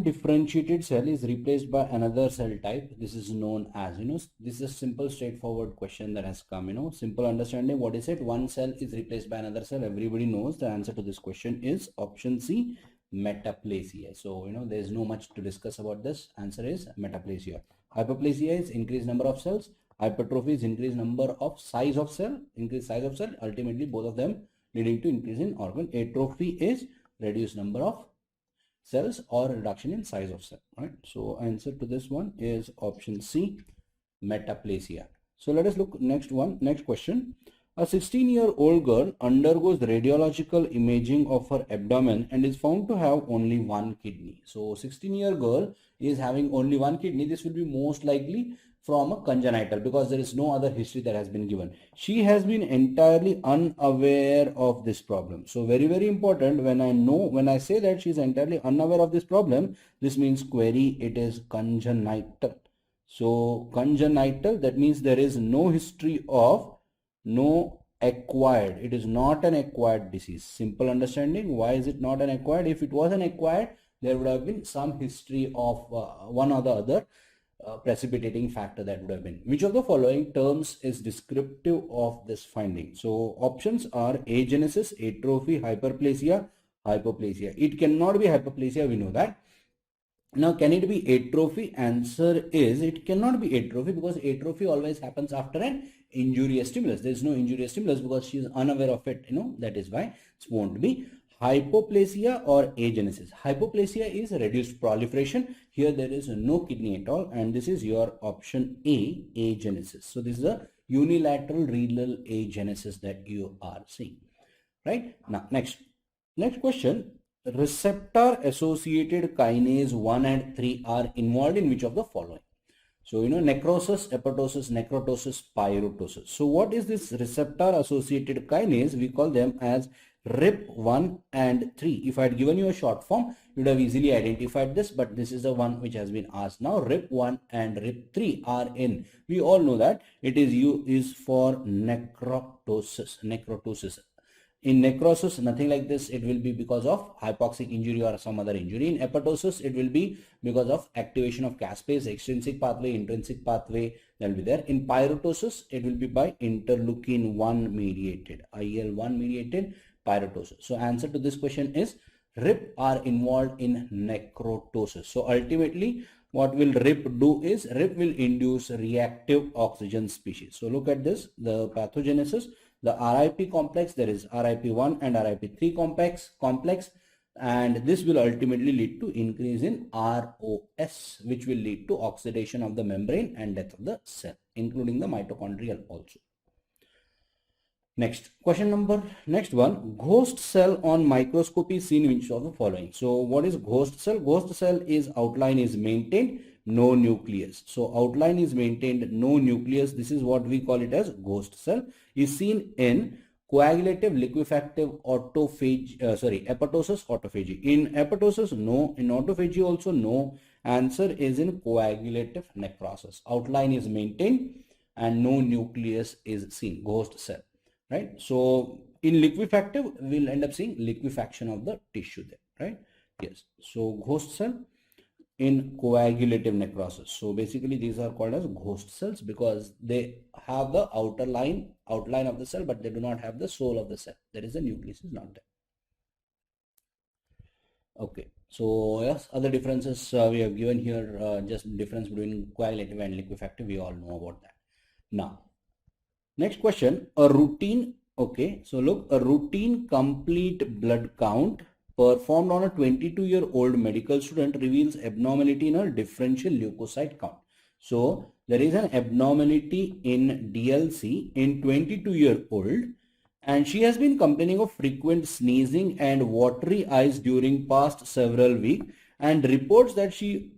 undifferentiated cell is replaced by another cell type, this is known as, this is a simple straightforward question that has come, simple understanding. What is it? One cell is replaced by another cell. Everybody knows the answer to this question is option C, metaplasia. So there is no much to discuss about this. Answer is metaplasia. Hyperplasia is increased number of cells. Hypertrophy is increased number of size of cell, ultimately both of them leading to increase in organ. Atrophy is reduced number of cells or reduction in size of cell, right? So answer to this one is option C, metaplasia. So let us look next question. A 16-year-old girl undergoes radiological imaging of her abdomen and is found to have only one kidney. So 16-year girl is having only one kidney. This will be most likely from a congenital, because there is no other history that has been given. She has been entirely unaware of this problem. So very, very important, when I say that she is entirely unaware of this problem, this means query, it is congenital. So congenital, that means there is no history of, no acquired. It is not an acquired disease. Simple understanding. Why is it not an acquired? If it was an acquired, there would have been some history of one or the other precipitating factor that would have been. Which of the following terms is descriptive of this finding? So options are agenesis, atrophy, hyperplasia, hypoplasia. It cannot be hyperplasia, we know that. Now, can it be atrophy? Answer is it cannot be atrophy, because atrophy always happens after an injurious stimulus. There is no injurious stimulus because she is unaware of it, that is why it won't be. Hypoplasia or agenesis. Hypoplasia is reduced proliferation. Here there is no kidney at all, and this is your option A, agenesis. So this is a unilateral renal agenesis that you are seeing, right? Now next question. Receptor associated kinase 1 and 3 are involved in which of the following? So necrosis, apoptosis, necrotosis, pyrotosis. So what is this receptor associated kinase? We call them as RIP1 and 3. If I had given you a short form, you would have easily identified this, but this is the one which has been asked now. RIP1 and RIP3 are in. We all know that it is for necrotosis. In necrosis, nothing like this. It will be because of hypoxic injury or some other injury. In apoptosis, it will be because of activation of caspase, extrinsic pathway, intrinsic pathway that will be there. In pyrotosis, it will be by interleukin-1 mediated, IL-1 mediated pyrotosis. So answer to this question is RIP are involved in necrotosis. So ultimately, what will RIP do is RIP will induce reactive oxygen species. So look at this, the pathogenesis. The RIP complex, there is RIP1 and RIP3 complex, and this will ultimately lead to increase in ROS, which will lead to oxidation of the membrane and death of the cell, including the mitochondrial also. Next one, ghost cell on microscopy seen which of the following? So what is ghost cell? Ghost cell is outline is maintained, no nucleus. So outline is maintained, no nucleus. This is what we call it as ghost cell. Is seen in coagulative, liquefactive, apoptosis, autophagy. In apoptosis, no. In autophagy also no. Answer is in coagulative necrosis. Outline is maintained and no nucleus is seen. Ghost cell, right? So in liquefactive, we'll end up seeing liquefaction of the tissue there, right? Yes. So ghost cell in coagulative necrosis. So basically these are called as ghost cells because they have the outline of the cell, but they do not have the soul of the cell. There is a nucleus is not there. Okay, so yes, other differences we have given here, just difference between coagulative and liquefactive, we all know about that. Now next question, a routine, okay, so look, a routine complete blood count performed on a 22-year-old medical student reveals abnormality in her differential leukocyte count. So there is an abnormality in DLC in 22-year-old, and she has been complaining of frequent sneezing and watery eyes during past several weeks, and reports that she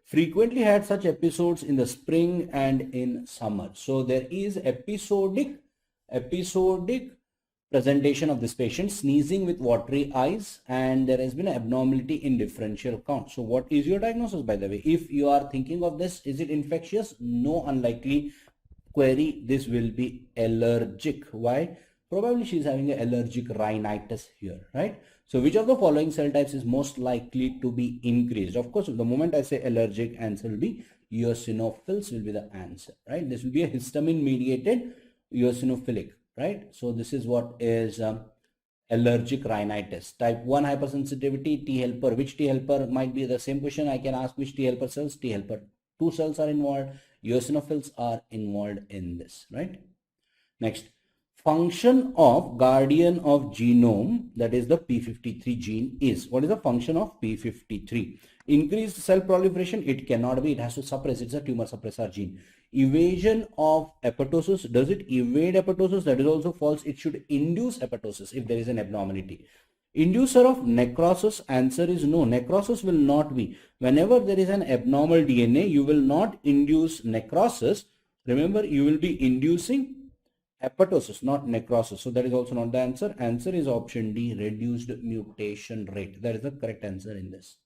frequently had such episodes in the spring and in summer. So there is episodic presentation of this patient, sneezing with watery eyes, and there has been an abnormality in differential count. So what is your diagnosis, by the way? If you are thinking of this, is it infectious? No, unlikely. Query, this will be allergic. Why? Probably she is having an allergic rhinitis here, right? So which of the following cell types is most likely to be increased? Of course, the moment I say allergic, answer will be eosinophils will be the answer, right? This will be a histamine mediated eosinophilic, right? So this is what is allergic rhinitis. Type 1 hypersensitivity, T helper. Which T helper? Might be the same question. I can ask which T helper cells. T helper 2 cells are involved. Eosinophils are involved in this, right? Next, function of guardian of genome, that is the P53 gene, is. What is the function of P53? Increased cell proliferation? It cannot be. It has to suppress. It's a tumor suppressor gene. Evasion of apoptosis. Does it evade apoptosis? That is also false. It should induce apoptosis if there is an abnormality. Inducer of necrosis? Answer is no. Necrosis will not be. Whenever there is an abnormal DNA, you will not induce necrosis. Remember, you will be inducing apoptosis, not necrosis. So that is also not the answer. Answer is option D, reduced mutation rate. That is the correct answer in this.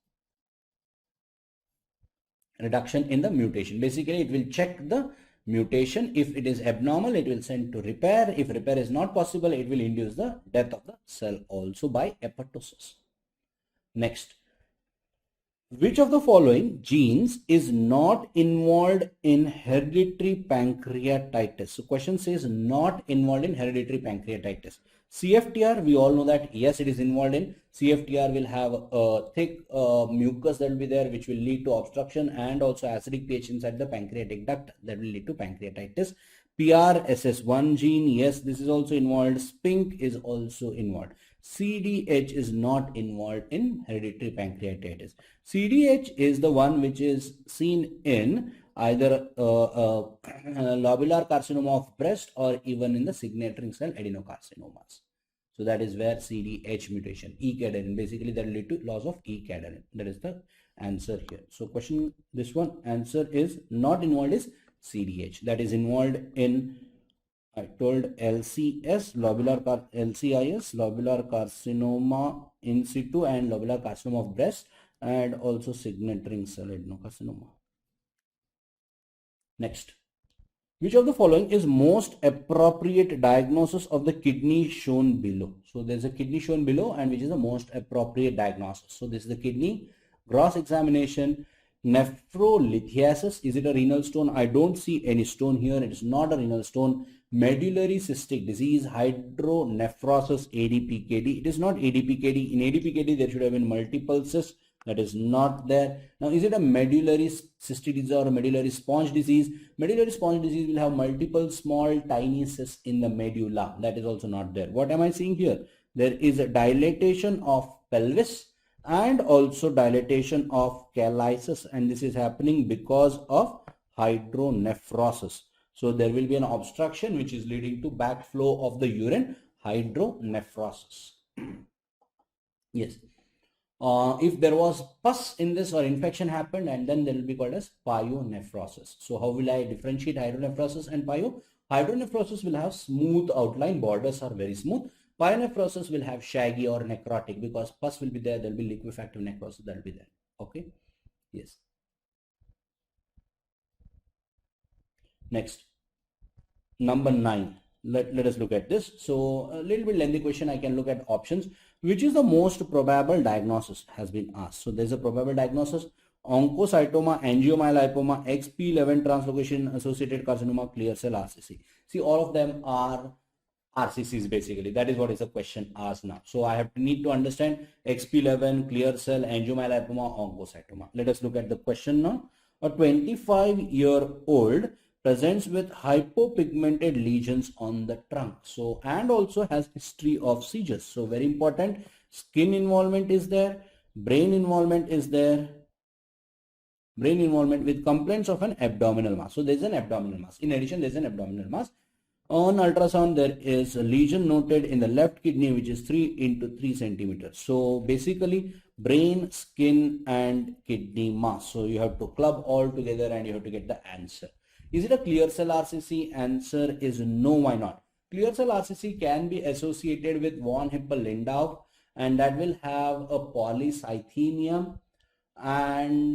Reduction in the mutation. Basically, it will check the mutation. If it is abnormal, it will send to repair. If repair is not possible, it will induce the death of the cell also by apoptosis. Next, which of the following genes is not involved in hereditary pancreatitis? So question says not involved in hereditary pancreatitis. CFTR, we all know that yes, it is involved in. CFTR will have a thick mucus that will be there, which will lead to obstruction and also acidic pH inside the pancreatic duct that will lead to pancreatitis. PRSS1 gene, yes, this is also involved. SPINK is also involved. CDH is not involved in hereditary pancreatitis. CDH is the one which is seen in either lobular carcinoma of breast or even in the signature cell adenocarcinomas. So that is where CDH mutation, E-cadherin, basically that will lead to loss of E-cadherin. That is the answer here. So question, this one answer is not involved is CDH. That is involved in, I told LCS, LCIS, lobular carcinoma in situ and lobular carcinoma of breast, and also signature cell adenocarcinoma. Next, which of the following is most appropriate diagnosis of the kidney shown below? So there's a kidney shown below, and which is the most appropriate diagnosis. So this is the kidney. Gross examination. Nephrolithiasis, is it a renal stone? I don't see any stone here. It is not a renal stone. Medullary cystic disease, hydronephrosis, ADPKD. It is not ADPKD. In ADPKD, there should have been multiple cysts. That is not there. Now, is it a medullary cystic disease or a medullary sponge disease? Medullary sponge disease will have multiple small tiny cysts in the medulla. That is also not there. What am I seeing here? There is a dilatation of pelvis and also dilatation of calyces, and this is happening because of hydronephrosis. So there will be an obstruction which is leading to backflow of the urine, hydronephrosis. Yes. If there was pus in this or infection happened, and then there will be called as pyonephrosis. So how will I differentiate hydronephrosis and pyo? Hydronephrosis will have smooth outline, borders are very smooth. Pyonephrosis will have shaggy or necrotic, because pus will be there, there will be liquefactive necrosis that will be there. Okay. Yes. Next, number 9. Let us look at this. So a little bit lengthy question. I can look at options. Which is the most probable diagnosis has been asked. So there's a probable diagnosis: oncocytoma, angiomyolipoma, XP11 translocation associated carcinoma, clear cell RCC. See, all of them are RCCs basically. That is what is the question asked now. So I need to understand XP11, clear cell, angiomyolipoma, oncocytoma. Let us look at the question now. A 25-year-old presents with hypopigmented lesions on the trunk. So, and also has history of seizures. So very important. Skin involvement is there. Brain involvement is there. Brain involvement with complaints of an abdominal mass. So there is an abdominal mass. In addition, there is an abdominal mass. On ultrasound, there is a lesion noted in the left kidney, which is 3 into 3 centimeters. So basically, brain, skin, and kidney mass. So you have to club all together and you have to get the answer. Is it a clear cell RCC? Answer is no. Why not? Clear cell RCC can be associated with von Hippel-Lindau, and that will have a polycythemia. And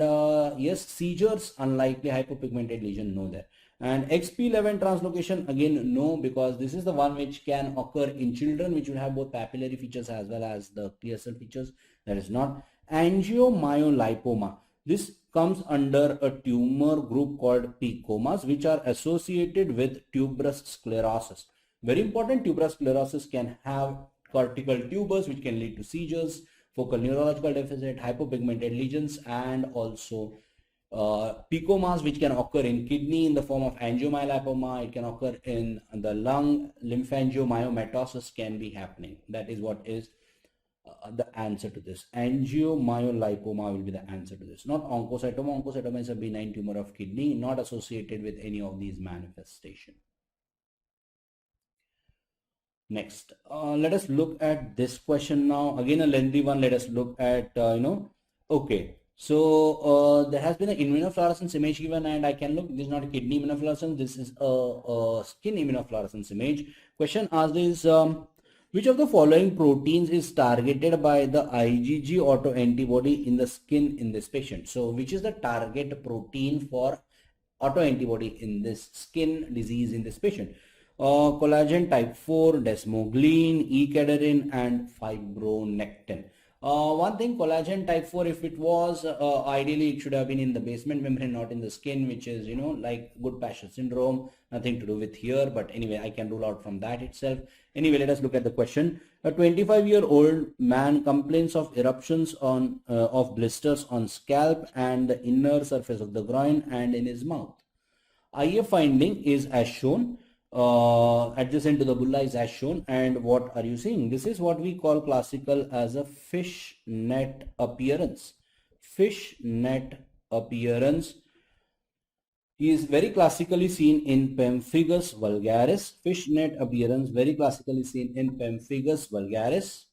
yes, seizures, unlikely. Hypopigmented lesion, no there. And XP11 translocation, again no, because this is the one which can occur in children which will have both papillary features as well as the clear cell features. That is not. Angiomyolipoma, this comes under a tumor group called picomas, which are associated with tuberous sclerosis. Very important, tuberous sclerosis can have cortical tubers which can lead to seizures, focal neurological deficit, hypopigmented lesions, and also picomas which can occur in kidney in the form of angiomyolipoma. It can occur in the lung. Lymphangiomyomatosis can be happening. That is what is the answer to this. Angiomyolipoma will be the answer to this, not oncocytoma. Oncocytoma is a benign tumor of kidney, not associated with any of these manifestations. Next, let us look at this question now. Again, a lengthy one. Let us look at, okay. So there has been an immunofluorescence image given, and I can look. This is not a kidney immunofluorescence. This is a skin immunofluorescence image. Question asked is, which of the following proteins is targeted by the IgG autoantibody in the skin in this patient? So which is the target protein for autoantibody in this skin disease in this patient? Collagen type 4, desmoglein, E-cadherin, and fibronectin. One thing, collagen type 4, if it was ideally it should have been in the basement membrane, not in the skin, which is like Goodpasture syndrome, nothing to do with here, but anyway I can rule out from that itself. Anyway, let us look at the question. A 25-year-old man complains of eruptions on of blisters on scalp and the inner surface of the groin and in his mouth. IF finding is as shown. Adjacent to the bulla is as shown, and what are you seeing? This is what we call classical as a fish net appearance. Fish net appearance is very classically seen in pemphigus vulgaris. Fish net appearance very classically seen in pemphigus vulgaris.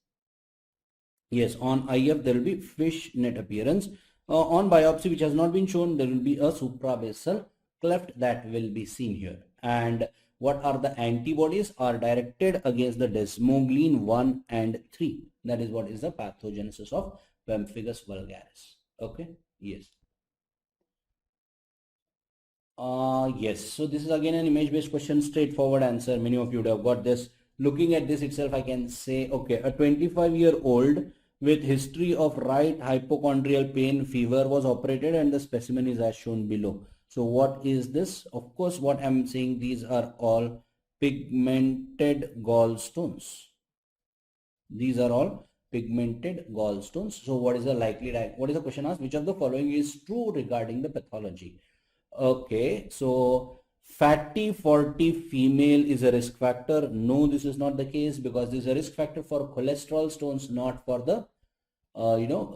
Yes, on IF there will be fish net appearance. On biopsy, which has not been shown, there will be a suprabasal cleft that will be seen here. And what are the antibodies are directed against the desmoglein 1 and 3. That is what is the pathogenesis of pemphigus vulgaris. Okay, yes. Yes, so this is again an image based question, straightforward answer. Many of you would have got this. Looking at this itself, I can say, okay, a 25-year-old with history of right hypochondrial pain, fever was operated, and the specimen is as shown below. So what is this? Of course, what I'm saying, these are all pigmented gallstones. These are all pigmented gallstones. So what is the likely, what is the question asked? Which of the following is true regarding the pathology? Okay, so fatty 40 female is a risk factor. No, this is not the case, because this is a risk factor for cholesterol stones, not for the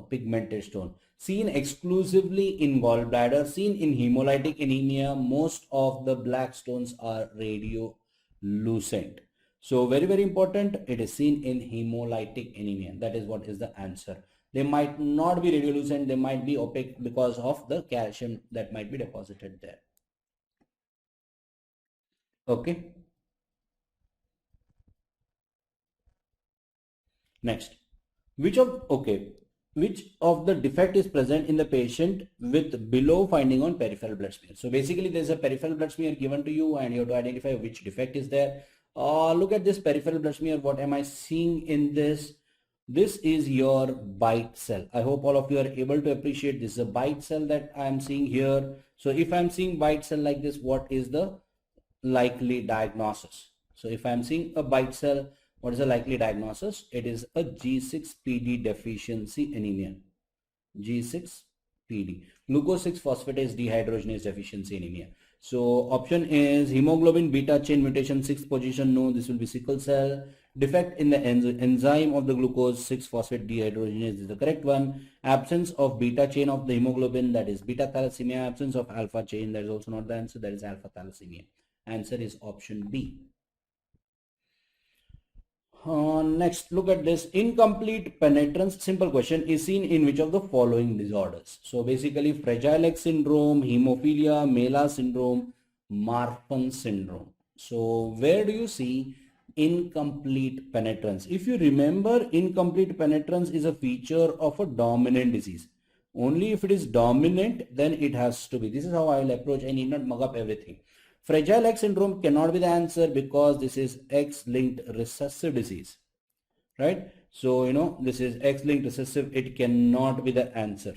pigmented stone. Seen exclusively in gallbladder, seen in hemolytic anemia. Most of the black stones are radiolucent. So very, very important, it is seen in hemolytic anemia. That is what is the answer. They might not be radiolucent, they might be opaque because of the calcium that might be deposited there. Okay. Next, which of the defect is present in the patient with below finding on peripheral blood smear? So basically there is a peripheral blood smear given to you and you have to identify which defect is there. Look at this peripheral blood smear. What am I seeing in this? This is your bite cell. I hope all of you are able to appreciate this is a bite cell that I am seeing here. So if I am seeing bite cell like this, what is the likely diagnosis? So if I am seeing a bite cell, what is the likely diagnosis? It is a G6PD deficiency anemia. G6PD. Glucose 6-phosphatase dehydrogenase deficiency anemia. So option is hemoglobin beta chain mutation 6th position. No, this will be sickle cell. Defect in the enzyme of the glucose 6-phosphate dehydrogenase is the correct one. Absence of beta chain of the hemoglobin, that is beta thalassemia. Absence of alpha chain, that is also not the answer, that is alpha thalassemia. Answer is option B. Next, look at this. Incomplete penetrance, simple question, is seen in which of the following disorders? So basically Fragile X syndrome, hemophilia, Mela syndrome, Marfan syndrome. So where do you see incomplete penetrance? If you remember, incomplete penetrance is a feature of a dominant disease. Only if it is dominant, then it has to be. This is how I will approach. I need not mug up everything. Fragile X syndrome cannot be the answer because this is X-linked recessive disease, right? So, you know, this is X-linked recessive. It cannot be the answer.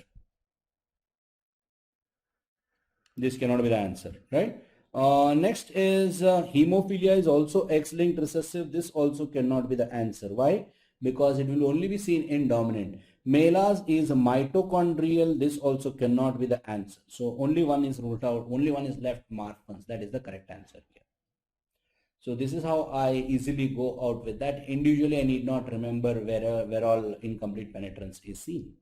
This cannot be the answer, right? Next is hemophilia is also X-linked recessive. This also cannot be the answer. Why? Because it will only be seen in dominant. Melas is mitochondrial. This also cannot be the answer. So only one is ruled out. Only one is left, Marfan's. That is the correct answer here. So this is how I easily go out with that. Individually, I need not remember where all incomplete penetrance is seen.